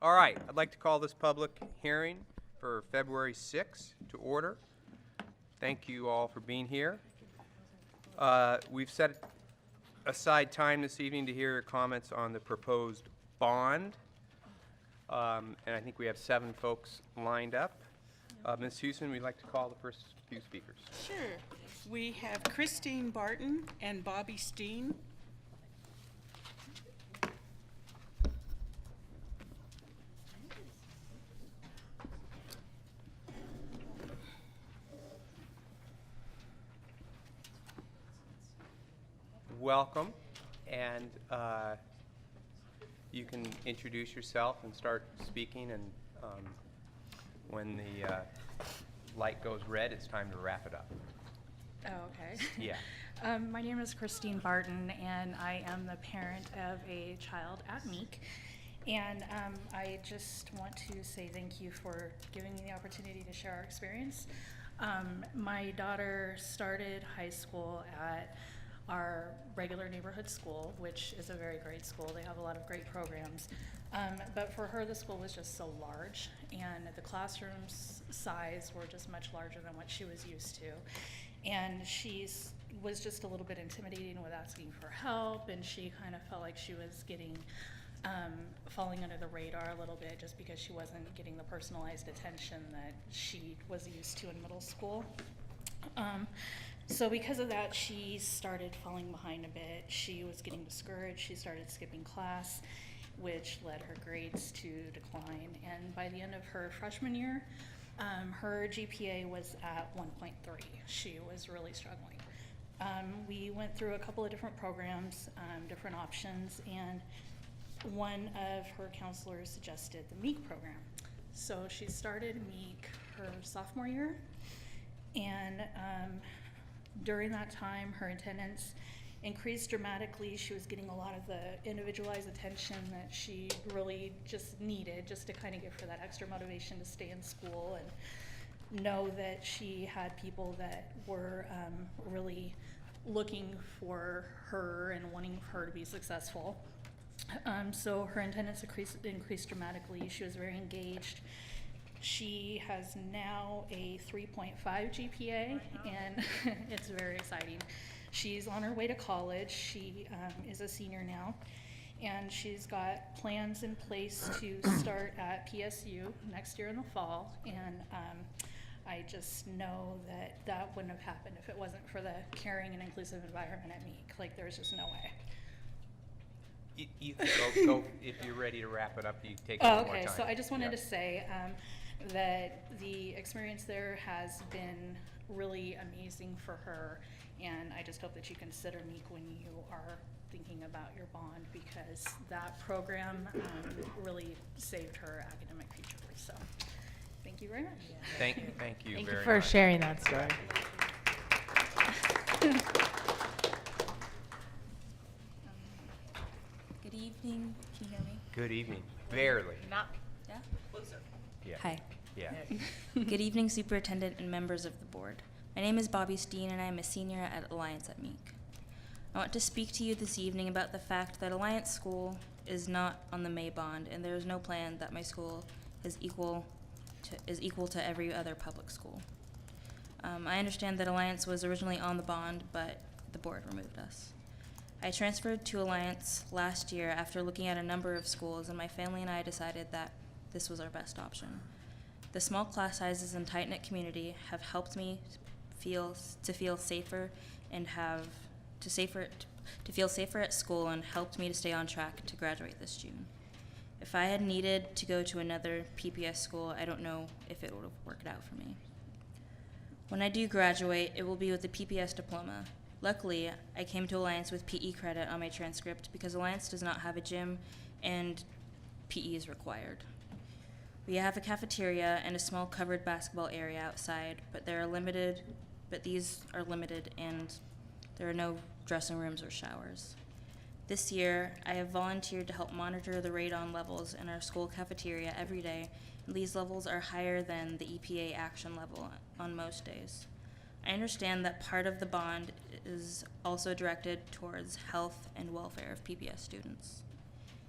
All right, I'd like to call this public hearing for February 6th to order. Thank you all for being here. We've set aside time this evening to hear your comments on the proposed bond. And I think we have 7 folks lined up. Ms. Houston, we'd like to call the first few speakers. Sure. We have Christine Barton and Bobby Steen. Welcome, and you can introduce yourself and start speaking, and when the light goes red, it's time to wrap it up. Oh, okay. Yeah. My name is Christine Barton, and I am the parent of a child at Meek. And I just want to say thank you for giving me the opportunity to share our experience. My daughter started high school at our regular neighborhood school, which is a very great school. They have a lot of great programs. But for her, the school was just so large, and the classrooms size were just much larger than what she was used to. And she was just a little bit intimidating with asking for help, and she kind of felt like she was getting falling under the radar a little bit just because she wasn't getting the personalized attention that she was used to in middle school. So because of that, she started falling behind a bit. She was getting discouraged. She started skipping class, which led her grades to decline. And by the end of her freshman year, her GPA was at 1.3. She was really struggling. We went through a couple of different programs, different options, and one of her counselors suggested the MEEK program. So she started MEEK her sophomore year, and during that time, her attendance increased dramatically. She was getting a lot of the individualized attention that she really just needed, just to kind of give her that extra motivation to stay in school and know that she had people that were really looking for her and wanting her to be successful. So her attendance increased dramatically. She was very engaged. She has now a 3.5 GPA, and it's very exciting. She's on her way to college. She is a senior now, and she's got plans in place to start at PSU next year in the fall. And I just know that that wouldn't have happened if it wasn't for the caring and inclusive environment at Meek. Like, there's just no way. You can go if you're ready to wrap it up. You take a little more time. So I just wanted to say that the experience there has been really amazing for her, and I just hope that you consider Meek when you are thinking about your bond, because that program really saved her academic future. So thank you very much. Thank you Thank very you much. for sharing that story. Good evening. Can you hear me? Good evening. Barely. Not Yeah? Yeah. Hi. Yeah. Good evening, Superintendent and members of the board. My name is Bobby Steen, and I am a senior at Alliance at Meek. I want to speak to you this evening about the fact that Alliance School is not on the May bond, and there is no plan that my school is equal to every other public school. I understand that Alliance was originally on the bond, but the board removed us. I transferred to Alliance last year after looking at a number of schools, and my family and I decided that this was our best option. The small class sizes and tight-knit community have helped me feel safer and to feel safer at school, and helped me to stay on track to graduate this June. If I had needed to go to another PPS school, I don't know if it would have worked out for me. When I do graduate, it will be with a PPS diploma. Luckily, I came to Alliance with PE credit on my transcript because Alliance does not have a gym and PE is required. We have a cafeteria and a small covered basketball area outside, but these are limited, and there are no dressing rooms or showers. This year, I have volunteered to help monitor the radon levels in our school cafeteria every day, and these levels are higher than the EPA action level on most days. I understand that part of the bond is also directed towards health and welfare of PPS students.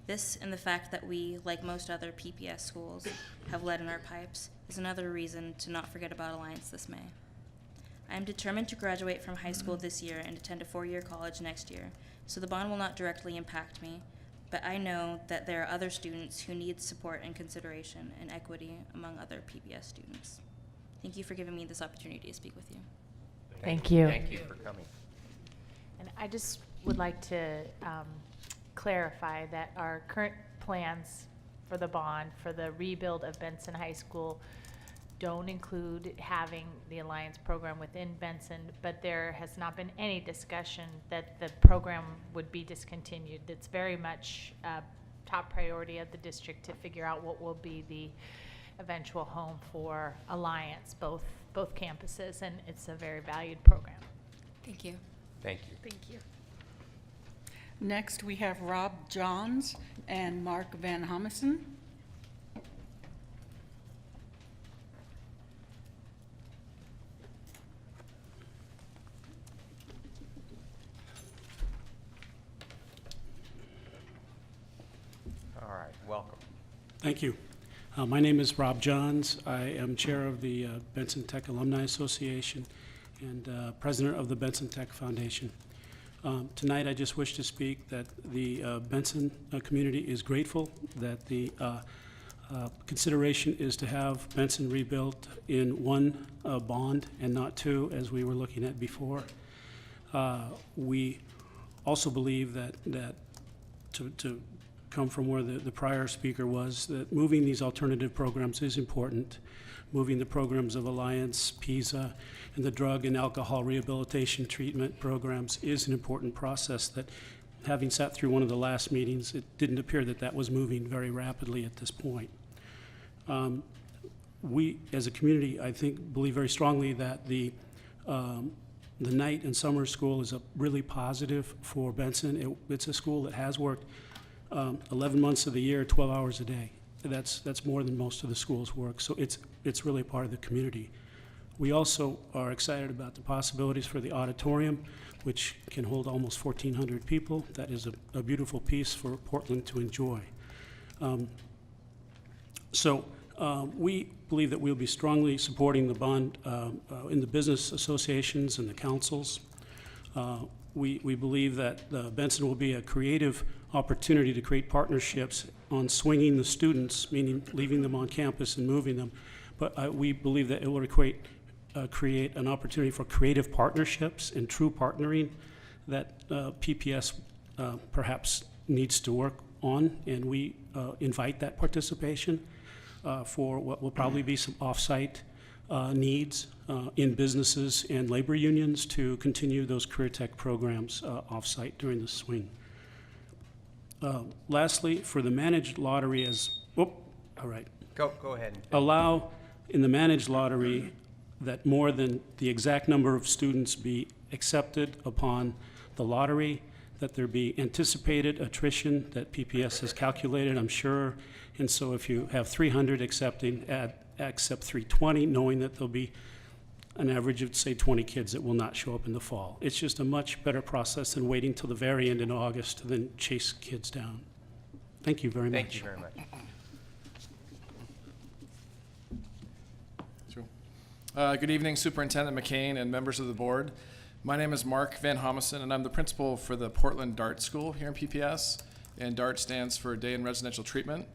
This and the fact that we, like most other PPS schools, have lead in our pipes is another reason to not forget about Alliance this May. I am determined to graduate from high school this year and attend a 4-year college next year, so the bond will not directly impact me, but I know that there are other students who need support and consideration and equity among other PPS students. Thank you for giving me this opportunity to speak with you. Thank you. Thank you for coming. And I just would like to clarify that our current plans for the bond for the rebuild of Benson High School don't include having the Alliance program within Benson, but there has not been any discussion that the program would be discontinued. It's very much a top priority of the district to figure out what will be the eventual home for Alliance, both campuses, and it's a very valued program. Thank you. Thank you. Thank you. Next, we have Rob Johns and Mark Van Thomason. All right, welcome. Thank you. My name is Rob Johns. I am chair of the Benson Tech Alumni Association and president of the Benson Tech Foundation. Tonight, I just wish to speak that the Benson community is grateful that the consideration is to have Benson rebuilt in one bond and not two, as we were looking at before. We also believe that to come from where the prior speaker was, that moving these alternative programs is important. Moving the programs of Alliance, PISA, and the drug and alcohol rehabilitation treatment programs is an important process that, having sat through one of the last meetings, it didn't appear that that was moving very rapidly at this point. We, as a community, I think, believe very strongly that the night and summer school is a really positive for Benson. It's a school that has worked 11 months of the year, 12 hours a day. That's more than most of the schools work, so it's really part of the community. We also are excited about the possibilities for the auditorium, which can hold almost 1,400 people. That is a beautiful piece for Portland to enjoy. We believe that we'll be strongly supporting the bond in the business associations and the councils. We believe that Benson will be a creative opportunity to create partnerships on swinging the students, meaning leaving them on campus and moving them. But we believe that it will create an opportunity for creative partnerships and true partnering that PPS perhaps needs to work on, and we invite that participation for what will probably be some off-site needs in businesses and labor unions to continue those career tech programs off-site during the swing. Lastly, for the managed lottery all right. Go ahead. And Allow in the managed lottery that more than the exact number of students be accepted upon the lottery, that there be anticipated attrition that PPS has calculated, I'm sure. And so if you have 300 accepting, accept 320, knowing that there'll be an average of, say, 20 kids that will not show up in the fall. It's just a much better process than waiting till the very end in August to then chase kids down. Thank you very much. thank you very much. Sure. Good evening, Superintendent McCain and members of the board. My name is Mark Van Thomason, and I'm the principal for the Portland DART School here in PPS, and DART stands for Day in Residential Treatment.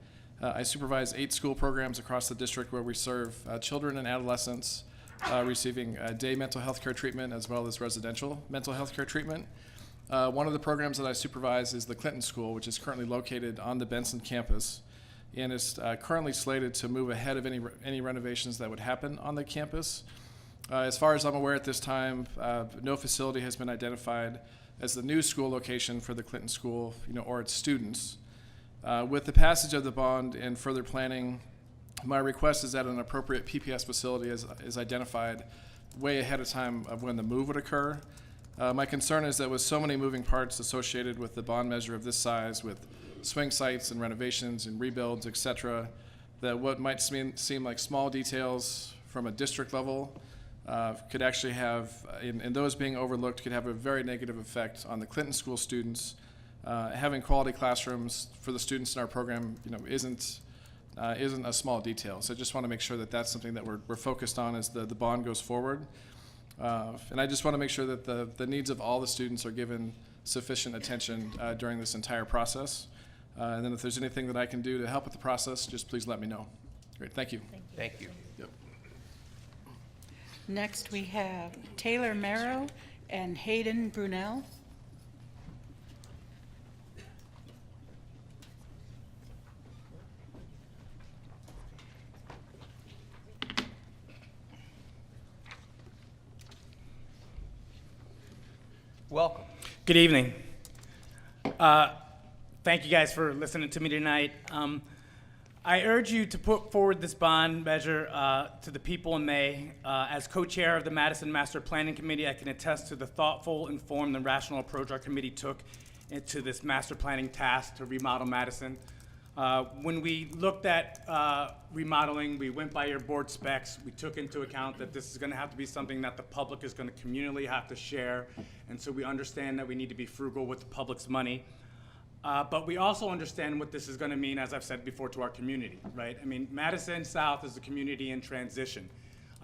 I supervise 8 school programs across the district where we serve children and adolescents receiving day mental health care treatment as well as residential mental health care treatment. One of the programs that I supervise is the Clinton School, which is currently located on the Benson campus and is currently slated to move ahead of any renovations that would happen on the campus. As far as I'm aware at this time, no facility has been identified as the new school location for the Clinton School, or its students. With the passage of the bond and further planning, my request is that an appropriate PPS facility is identified way ahead of time of when the move would occur. My concern is that with so many moving parts associated with the bond measure of this size, with swing sites and renovations and rebuilds, et cetera, that what might seem like small details from a district level could actually have, in those being overlooked, could have a very negative effect on the Clinton School students having quality classrooms for the students in our program, isn't a small detail. So I just want to make sure that that's something that we're focused on as the bond goes forward. And I just want to make sure that the needs of all the students are given sufficient attention during this entire process. And then if there's anything that I can do to help with the process, just please let me know. Great, thank you. Thank you. Yep. Next, we have Taylor Merrow and Hayden Brunell. Welcome. Good evening. Thank you guys for listening to me tonight. I urge you to put forward this bond measure to the people in May. As co-chair of the Madison Master Planning Committee, I can attest to the thoughtful, informed, and rational approach our committee took into this master planning task to remodel Madison. When we looked at remodeling, we went by your board specs. We took into account that this is going to have to be something that the public is going to communally have to share, and so we understand that we need to be frugal with the public's money. But we also understand what this is going to mean, as I've said before, to our community, right? I mean, Madison South is a community in transition.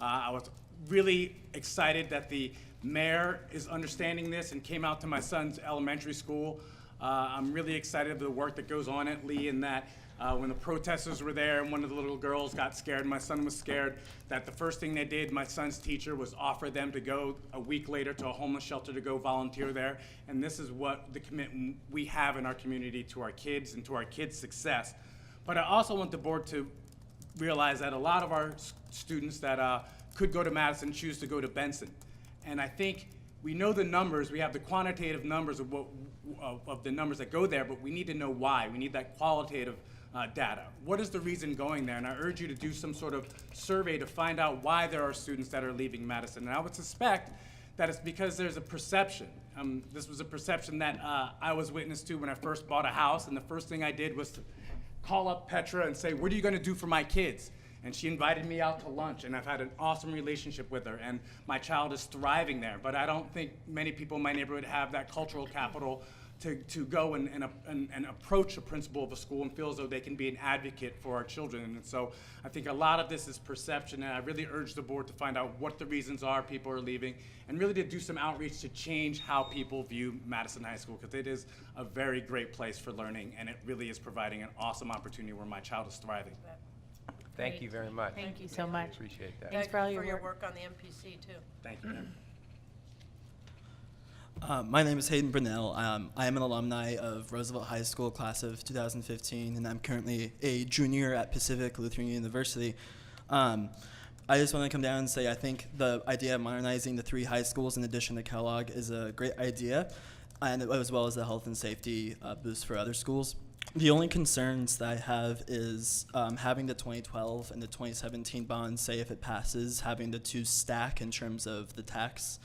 I was really excited that the mayor is understanding this and came out to my son's elementary school. I'm really excited of the work that goes on at Lee, and that when the protesters were there and one of the little girls got scared, my son was scared, that the first thing they did, my son's teacher, was offer them to go a week later to a homeless shelter to go volunteer there. And this is what the commitment we have in our community to our kids and to our kids' success. But I also want the board to realize that a lot of our students that could go to Madison choose to go to Benson. And I think we know the numbers, we have the quantitative numbers of the numbers that go there, but we need to know why. We need that qualitative data. What is the reason going there? And I urge you to do some sort of survey to find out why there are students that are leaving Madison. And I would suspect that it's because there's a perception. This was a perception that I was witness to when I first bought a house, and the first thing I did was to call up Petra and say, what are you going to do for my kids? And she invited me out to lunch, and I've had an awesome relationship with her, and my child is thriving there. But I don't think many people in my neighborhood have that cultural capital to go and approach a principal of a school and feel as though they can be an advocate for our children. And so I think a lot of this is perception, and I really urge the board to find out what the reasons are people are leaving, and really to do some outreach to change how people view Madison High School, because it is a very great place for learning, and it really is providing an awesome opportunity where my child is thriving. Thank you very much. Thank you so much. Appreciate that. Thanks for all your work. work on the MPC too. Thank you. My name is Hayden Brunell. I am an alumni of Roosevelt High School, class of 2015, and I'm currently a junior at Pacific Lutheran University. I just want to come down and say I think the idea of modernizing the 3 high schools in addition to Kellogg is a great idea, and as well as the health and safety boost for other schools. The only concerns that I have is having the 2012 and the 2017 bonds, say if it passes, having the 2 stack in terms of the tax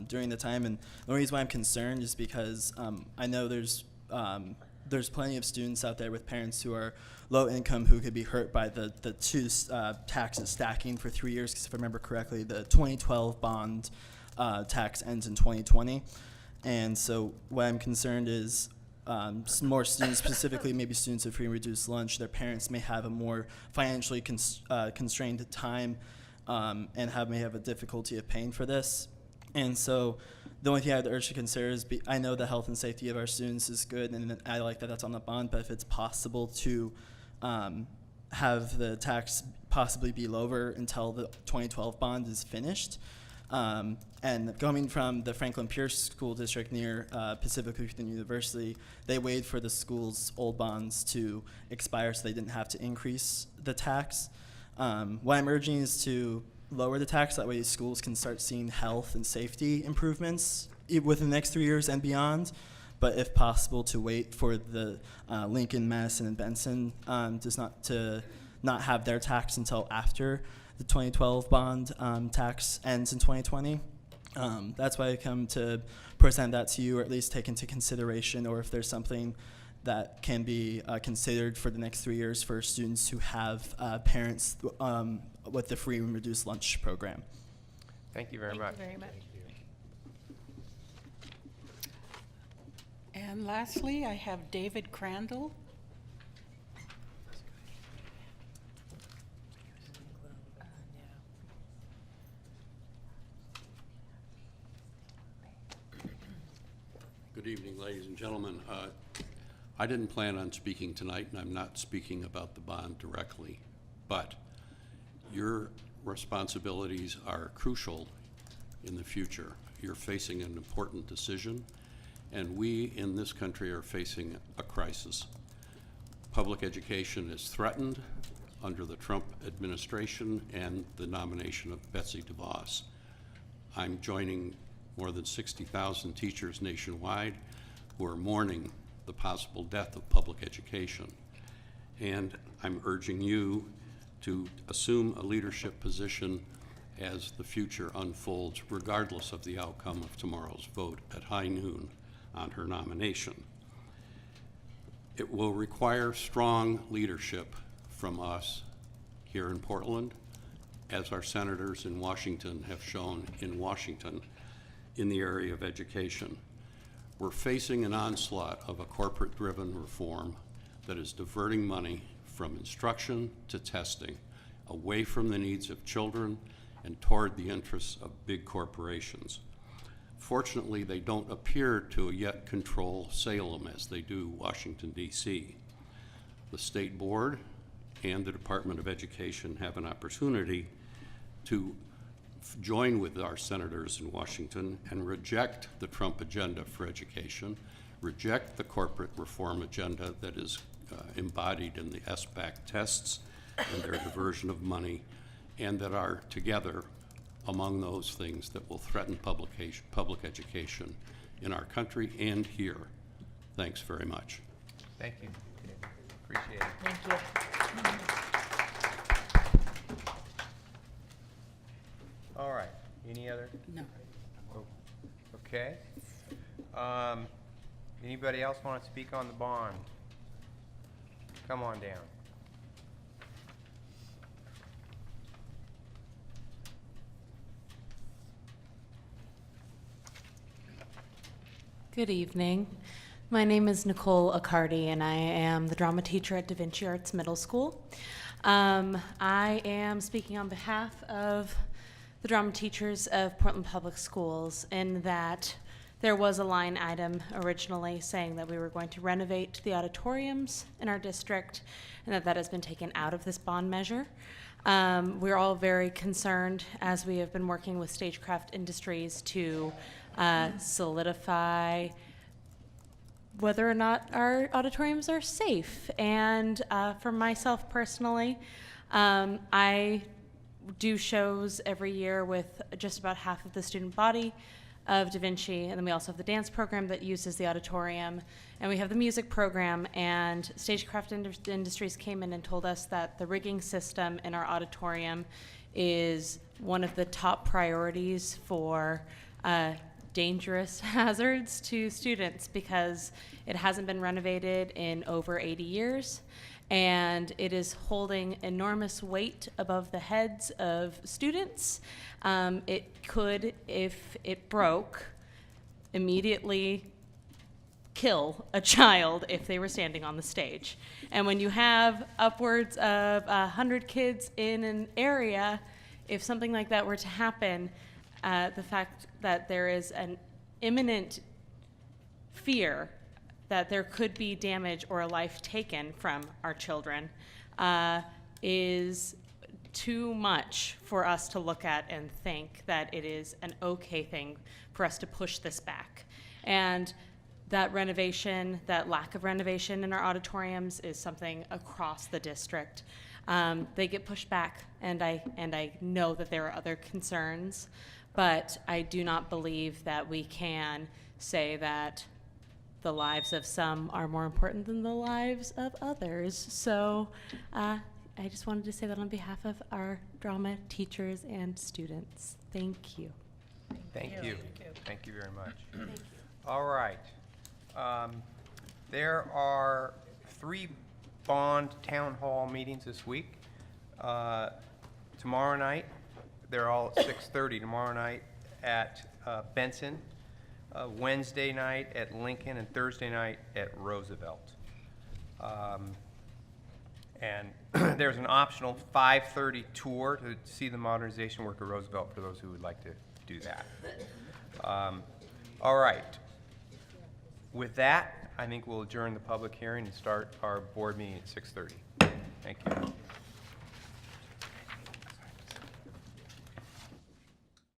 during the time. And the reason why I'm concerned is because I know there's plenty of students out there with parents who are low income who could be hurt by the 2 taxes stacking for 3 years, because if I remember correctly, the 2012 bond tax ends in 2020. And so what I'm concerned is more students, specifically maybe students with free and reduced lunch, their parents may have a more financially constrained time and may have a difficulty of paying for this. And so the only thing I would urge to consider is, I know the health and safety of our students is good, and I like that that's on the bond, but if it's possible to have the tax possibly be lower until the 2012 bond is finished. And coming from the Franklin Pierce School District near Pacific Lutheran University, they waited for the school's old bonds to expire so they didn't have to increase the tax. What I'm urging is to lower the tax, that way schools can start seeing health and safety improvements within the next 3 years and beyond. But if possible, to wait for the Lincoln, Madison, and Benson to not have their tax until after the 2012 bond tax ends in 2020. That's why I come to present that to you, or at least take into consideration, or if there's something that can be considered for the next 3 years for students who have parents with the free and reduced lunch program. Thank you very much. Thank you very much. And lastly, I have David Crandall. Good evening, ladies and gentlemen. I didn't plan on speaking tonight, and I'm not speaking about the bond directly, but your responsibilities are crucial in the future. You're facing an important decision, and we in this country are facing a crisis. Public education is threatened under the Trump administration and the nomination of Betsy DeVos. I'm joining more than 60,000 teachers nationwide who are mourning the possible death of public education. And I'm urging you to assume a leadership position as the future unfolds, regardless of the outcome of tomorrow's vote at high noon on her nomination. It will require strong leadership from us here in Portland, as our senators in Washington have shown in Washington in the area of education. We're facing an onslaught of a corporate-driven reform that is diverting money from instruction to testing, away from the needs of children and toward the interests of big corporations. Fortunately, they don't appear to yet control Salem as they do Washington, D.C. The State Board and the Department of Education have an opportunity to join with our senators in Washington and reject the Trump agenda for education, reject the corporate reform agenda that is embodied in the SBAC tests and their diversion of money, and that are together among those things that will threaten public education in our country and here. Thanks very much. Thank you, David. Appreciate it. Thank you. All right, any other? No. Okay. Anybody else want to speak on the bond? Come on down. Good evening. My name is Nicole Accardi, and I am the drama teacher at Da Vinci Arts Middle School. I am speaking on behalf of the drama teachers of Portland Public Schools, in that there was a line item originally saying that we were going to renovate the auditoriums in our district, and that has been taken out of this bond measure. We're all very concerned, as we have been working with Stagecraft Industries to solidify whether or not our auditoriums are safe. And for myself personally, I do shows every year with just about half of the student body of Da Vinci, and then we also have the dance program that uses the auditorium, and we have the music program. And Stagecraft Industries came in and told us that the rigging system in our auditorium is one of the top priorities for dangerous hazards to students, because it hasn't been renovated in over 80 years, and it is holding enormous weight above the heads of students. It could, if it broke, immediately kill a child if they were standing on the stage. And when you have upwards of 100 kids in an area, if something like that were to happen, the fact that there is an imminent fear that there could be damage or a life taken from our children is too much for us to look at and think that it is an okay thing for us to push this back. And that renovation, that lack of renovation in our auditoriums is something across the district. They get pushed back, and I know that there are other concerns, but I do not believe that we can say that the lives of some are more important than the lives of others. So I just wanted to say that on behalf of our drama teachers and students. Thank you. Thank you. Thank you very much. Thank you. All right. There are 3 bond town hall meetings this week. Tomorrow night, they're all at 6:30 tomorrow night at Benson. Wednesday night at Lincoln, and Thursday night at Roosevelt. And there's an optional 5:30 tour to see the modernization work at Roosevelt for those who would like to do that. All right. With that, I think we'll adjourn the public hearing and start our board meeting at 6:30. Thank you.